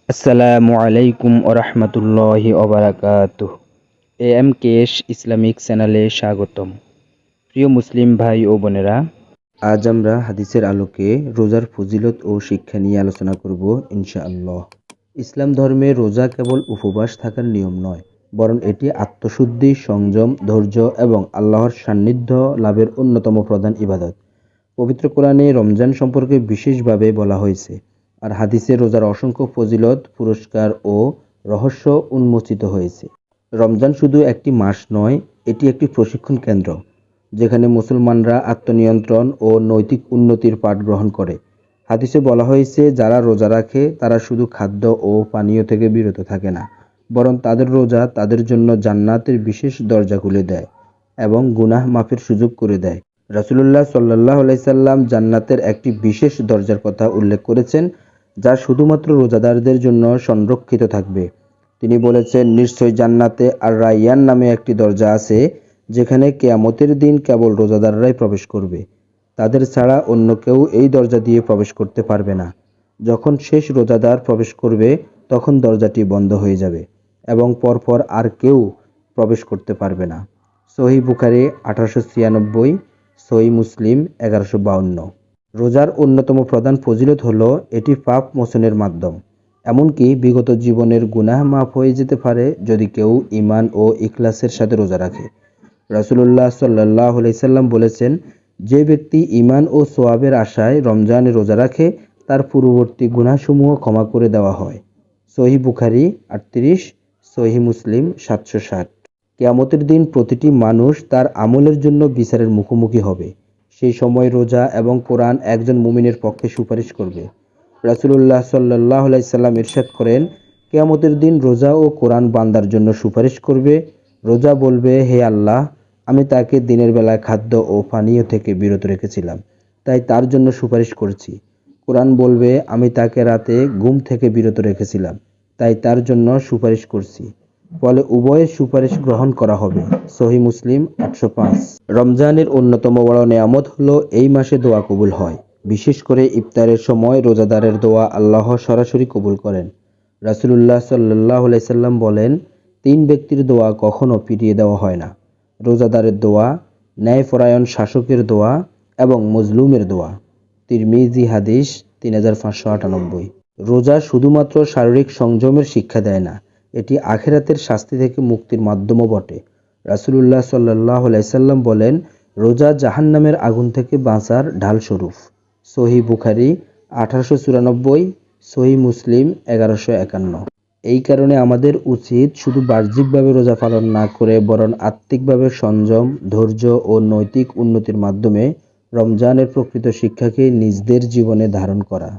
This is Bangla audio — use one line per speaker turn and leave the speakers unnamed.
আসসালামু আলাইকুম ওরহমতুল্লাহি ওবারাকাতুহ। AMKS ইসলামিক চ্যানেলে স্বাগতম। প্রিয় মুসলিম ভাই ও বোনেরা, আজ আমরা হাদিসের আলোকে রোজার ফজিলত ও শিক্ষা নিয়ে আলোচনা করব ইনশাআল্লাহ। ইসলাম ধর্মে রোজা কেবল উপবাস থাকার নিয়ম নয়, বরং এটি আত্মশুদ্ধি, সংযম, ধৈর্য এবং আল্লাহর সান্নিধ্য লাভের অন্যতম প্রধান ইবাদত। পবিত্র কোরআনে রমজান সম্পর্কে বিশেষভাবে বলা হয়েছে, আর হাদিসে রোজার অসংখ্য ফজিলত, পুরস্কার ও রহস্য উন্মোচিত হয়েছে। রমজান শুধু একটি মাস নয়, এটি একটি প্রশিক্ষণ কেন্দ্র, যেখানে মুসলমানরা আত্মনিয়ন্ত্রণ ও নৈতিক উন্নতির পাঠ গ্রহণ করে। হাদিসে বলা হয়েছে, যারা রোজা রাখে তারা শুধু খাদ্য ও পানীয় থেকে বিরত থাকে না, বরং তাদের রোজা তাদের জন্য জান্নাতের বিশেষ দরজা খুলে দেয় এবং গুনাহ মাফের সুযোগ করে দেয়। রাসূলুল্লাহ সাল্লাল্লাহু আলাইহি সাল্লাম জান্নাতের একটি বিশেষ দরজার কথা উল্লেখ করেছেন, যা শুধুমাত্র রোজাদারদের জন্য সংরক্ষিত থাকবে। তিনি বলেছেন, নিশ্চয়ই জান্নাতে আর রায়্যান নামে একটি দরজা আছে, যেখানে কিয়ামতের দিন কেবল রোজাদাররাই প্রবেশ করবে। তাদের ছাড়া অন্য কেউ এই দরজা দিয়ে প্রবেশ করতে পারবে না। যখন শেষ রোজাদার প্রবেশ করবে, তখন দরজাটি বন্ধ হয়ে যাবে এবং পরপর আর কেউ প্রবেশ করতে পারবে না। সহিহ বুখারী 1896, সহিহ মুসলিম 1152। রোজার অন্যতম প্রধান ফজিলত হলো এটি পাপ মোচনের মাধ্যম। এমনকি বিগত জীবনের গুনাহ মাফ হয়ে যেতে পারে যদি কেউ ঈমান ও ইখলাসের সাথে রোজা রাখে। রাসূলুল্লাহ সাল্লাল্লাহু আলাইহি সাল্লাম বলেছেন, যে ব্যক্তি ঈমান ও সওয়াবের আশায় রমজানে রোজা রাখে, তার পূর্ববর্তী গুনাহসমূহ ক্ষমা করে দেওয়া হয়। সহিহ বুখারী 38, সহিহ মুসলিম 760। কিয়ামতের দিন প্রতিটি মানুষ তার আমলের জন্য বিচারের মুখোমুখি হবে। সেই সময় রোজা এবং কোরআন একজন মুমিনের পক্ষে সুপারিশ করবে। রাসূলুল্লাহ সাল্লাল্লাহু আলাইহি সাল্লাম ইরশাদ করেন, কিয়ামতের দিন রোজা ও কোরআন বান্দার জন্য সুপারিশ করবে। রোজা বলবে, হে আল্লাহ, আমি তাকে দিনের বেলায় খাদ্য ও পানীয় থেকে বিরত রেখেছিলাম, তাই তার জন্য সুপারিশ করছি। কোরআন বলবে, আমি তাকে রাতে ঘুম থেকে বিরত রেখেছিলাম, তাই তার জন্য সুপারিশ করছি। ফলে উভয়ের সুপারিশ গ্রহণ করা হবে। সহিহ মুসলিম 805। রমজানের অন্যতম বড় নেয়ামত হলো এই মাসে দোয়া কবুল হয়। বিশেষ করে ইফতারের সময় রোজাদারের দোয়া আল্লাহ সরাসরি কবুল করেন। রাসূলুল্লাহ সাল্লাল্লাহু আলাইহি সাল্লাম বলেন, 3 ব্যক্তির দোয়া কখনো ফিরিয়ে দেওয়া হয় না: রোজাদারের দোয়া, ন্যায়পরায়ণ শাসকের দোয়া এবং মজলুমের দোয়া। তিরমিজি হাদিস 3598। রোজা শুধুমাত্র শারীরিক সংযমের শিক্ষা দেয় না, এটি আখিরাতের শাস্তি থেকে মুক্তির মাধ্যমও বটে। রাসূলুল্লাহ সাল্লাল্লাহু আলাইহি সাল্লাম বলেন, রোজা জাহান্নামের আগুন থেকে বাঁচার ঢাল স্বরূপ। সহিহ বুখারী 1894, সহিহ মুসলিম 1151। এই কারণে আমাদের উচিত শুধু বাহ্যিকভাবে রোজা পালন না করে বরং আত্মিকভাবে সংযম, ধৈর্য ও নৈতিক উন্নতির মাধ্যমে রমজানের প্রকৃত শিক্ষাকে নিজেদের জীবনে ধারণ করা।